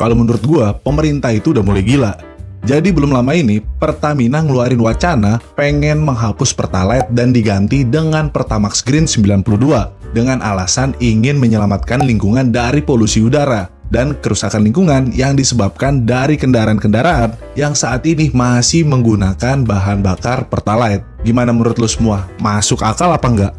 Kalau menurut gua, pemerintah itu udah mulai gila. Jadi belum lama ini, Pertamina ngeluarin wacana pengen menghapus Pertalite dan diganti dengan Pertamax Green 92 dengan alasan ingin menyelamatkan lingkungan dari polusi udara dan kerusakan lingkungan yang disebabkan dari kendaraan-kendaraan yang saat ini masih menggunakan bahan bakar Pertalite. Gimana menurut lo semua? Masuk akal apa enggak?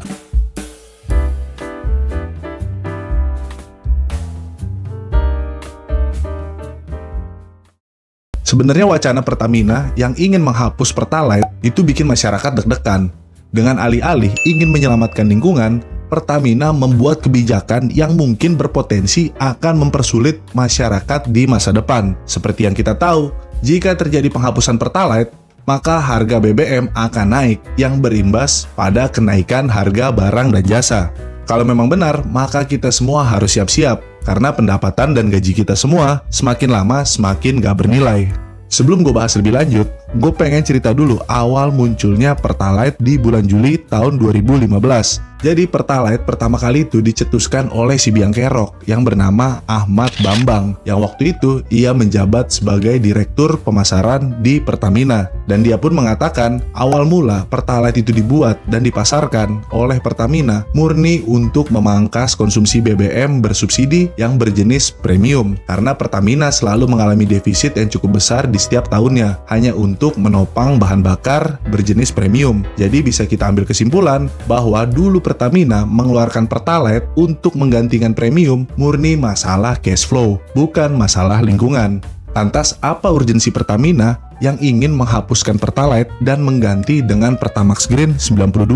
Sebenarnya wacana Pertamina yang ingin menghapus Pertalite itu bikin masyarakat deg-degan. Dengan alih-alih ingin menyelamatkan lingkungan, Pertamina membuat kebijakan yang mungkin berpotensi akan mempersulit masyarakat di masa depan. Seperti yang kita tahu, jika terjadi penghapusan Pertalite, maka harga BBM akan naik yang berimbas pada kenaikan harga barang dan jasa. Kalau memang benar, maka kita semua harus siap-siap, karena pendapatan dan gaji kita semua semakin lama semakin gak bernilai. Sebelum gue bahas lebih lanjut, gue pengen cerita dulu awal munculnya Pertalite di bulan Juli tahun 2015. Jadi Pertalite pertama kali itu dicetuskan oleh si biang kerok yang bernama Ahmad Bambang, yang waktu itu ia menjabat sebagai direktur pemasaran di Pertamina. Dan dia pun mengatakan awal mula Pertalite itu dibuat dan dipasarkan oleh Pertamina murni untuk memangkas konsumsi BBM bersubsidi yang berjenis premium, karena Pertamina selalu mengalami defisit yang cukup besar di setiap tahunnya hanya untuk menopang bahan bakar berjenis premium. Jadi bisa kita ambil kesimpulan bahwa dulu Pertamina mengeluarkan Pertalite untuk menggantikan premium murni masalah cash flow, bukan masalah lingkungan. Lantas apa urgensi Pertamina yang ingin menghapuskan Pertalite dan mengganti dengan Pertamax Green 92?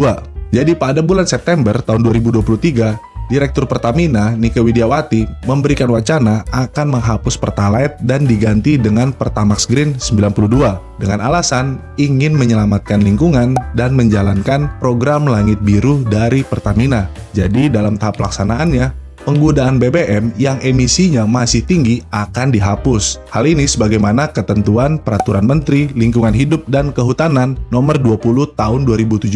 Jadi pada bulan September tahun 2023, Direktur Pertamina, Nike Widiawati, memberikan wacana akan menghapus Pertalite dan diganti dengan Pertamax Green 92 dengan alasan ingin menyelamatkan lingkungan dan menjalankan program Langit Biru dari Pertamina. Jadi dalam tahap pelaksanaannya, penggunaan BBM yang emisinya masih tinggi akan dihapus. Hal ini sebagaimana ketentuan Peraturan Menteri Lingkungan Hidup dan Kehutanan Nomor 20 Tahun 2017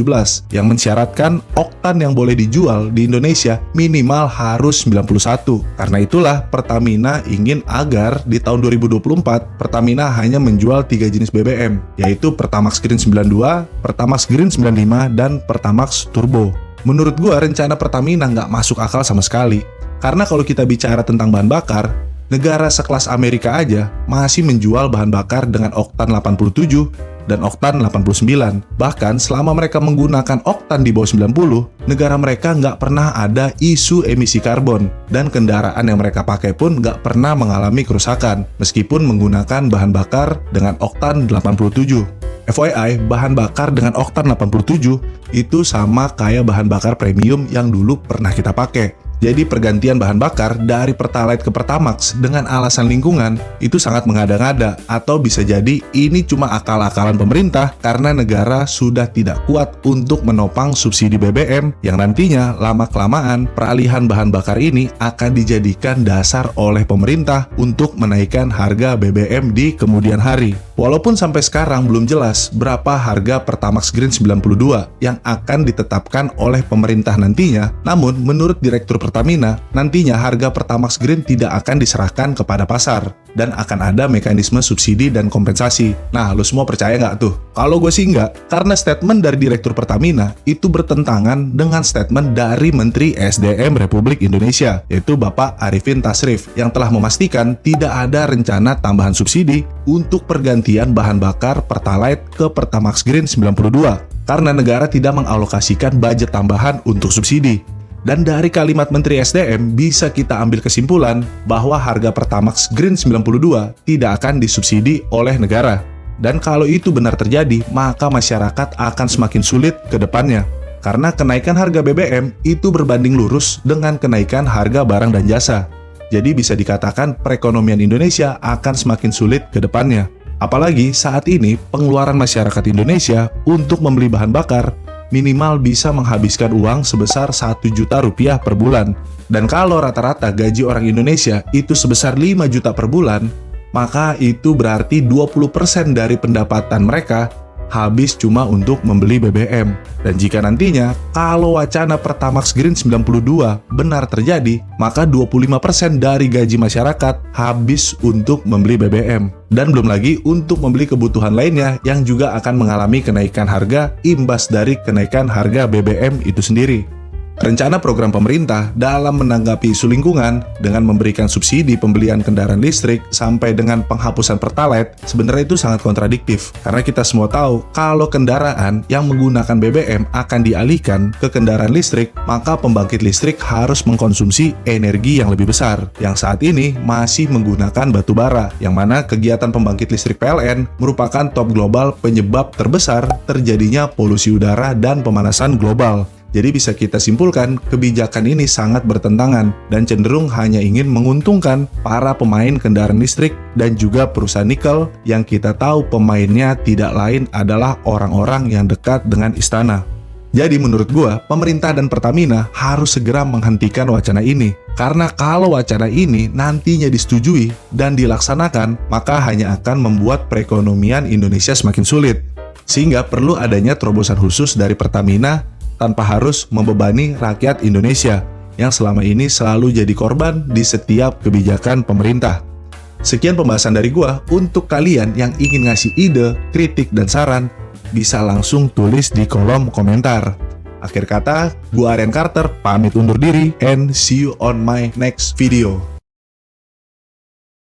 yang mensyaratkan oktan yang boleh dijual di Indonesia minimal harus 91. Karena itulah Pertamina ingin agar di tahun 2024 Pertamina hanya menjual 3 jenis BBM, yaitu Pertamax Green 92, Pertamax Green 95, dan Pertamax Turbo. Menurut gua rencana Pertamina nggak masuk akal sama sekali. Karena kalau kita bicara tentang bahan bakar, negara sekelas Amerika aja masih menjual bahan bakar dengan oktan 87 dan oktan 89. Bahkan selama mereka menggunakan oktan di bawah 90, negara mereka nggak pernah ada isu emisi karbon. Dan kendaraan yang mereka pakai pun nggak pernah mengalami kerusakan, meskipun menggunakan bahan bakar dengan oktan 87. FYI, bahan bakar dengan oktan 87 itu sama kayak bahan bakar premium yang dulu pernah kita pakai. Jadi pergantian bahan bakar dari Pertalite ke Pertamax dengan alasan lingkungan itu sangat mengada-ngada, atau bisa jadi ini cuma akal-akalan pemerintah karena negara sudah tidak kuat untuk menopang subsidi BBM yang nantinya lama-kelamaan peralihan bahan bakar ini akan dijadikan dasar oleh pemerintah untuk menaikkan harga BBM di kemudian hari. Walaupun sampai sekarang belum jelas berapa harga Pertamax Green 92 yang akan ditetapkan oleh pemerintah nantinya, namun menurut Direktur Pertamina, nantinya harga Pertamax Green tidak akan diserahkan kepada pasar dan akan ada mekanisme subsidi dan kompensasi. Nah, lu semua percaya nggak tuh? Kalau gue sih nggak, karena statement dari Direktur Pertamina itu bertentangan dengan statement dari Menteri SDM Republik Indonesia, yaitu Bapak Arifin Tasrif, yang telah memastikan tidak ada rencana tambahan subsidi untuk pergantian bahan bakar Pertalite ke Pertamax Green 92, karena negara tidak mengalokasikan budget tambahan untuk subsidi. Dan dari kalimat Menteri SDM bisa kita ambil kesimpulan bahwa harga Pertamax Green 92 tidak akan disubsidi oleh negara. Dan kalau itu benar terjadi, maka masyarakat akan semakin sulit ke depannya. Karena kenaikan harga BBM itu berbanding lurus dengan kenaikan harga barang dan jasa. Jadi bisa dikatakan perekonomian Indonesia akan semakin sulit ke depannya. Apalagi saat ini pengeluaran masyarakat Indonesia untuk membeli bahan bakar minimal bisa menghabiskan uang sebesar 1 juta rupiah per bulan. Dan kalau rata-rata gaji orang Indonesia itu sebesar 5 juta per bulan, maka itu berarti 20% dari pendapatan mereka habis cuma untuk membeli BBM. Dan jika nantinya kalau wacana Pertamax Green 92 benar terjadi, maka 25% dari gaji masyarakat habis untuk membeli BBM. Dan belum lagi untuk membeli kebutuhan lainnya yang juga akan mengalami kenaikan harga imbas dari kenaikan harga BBM itu sendiri. Rencana program pemerintah dalam menanggapi isu lingkungan dengan memberikan subsidi pembelian kendaraan listrik sampai dengan penghapusan Pertalite sebenarnya itu sangat kontradiktif. Karena kita semua tahu kalau kendaraan yang menggunakan BBM akan dialihkan ke kendaraan listrik, maka pembangkit listrik harus mengkonsumsi energi yang lebih besar, yang saat ini masih menggunakan batu bara, yang mana kegiatan pembangkit listrik PLN merupakan top global penyebab terbesar terjadinya polusi udara dan pemanasan global. Jadi bisa kita simpulkan, kebijakan ini sangat bertentangan dan cenderung hanya ingin menguntungkan para pemain kendaraan listrik dan juga perusahaan nikel yang kita tahu pemainnya tidak lain adalah orang-orang yang dekat dengan istana. Jadi menurut gua, pemerintah dan Pertamina harus segera menghentikan wacana ini. Karena kalau wacana ini nantinya disetujui dan dilaksanakan, maka hanya akan membuat perekonomian Indonesia semakin sulit. Sehingga perlu adanya terobosan khusus dari Pertamina tanpa harus membebani rakyat Indonesia yang selama ini selalu jadi korban di setiap kebijakan pemerintah. Sekian pembahasan dari gua. Untuk kalian yang ingin ngasih ide, kritik, dan saran, bisa langsung tulis di kolom komentar. Akhir kata, gua Aryan Carter pamit undur diri and see you on my next video.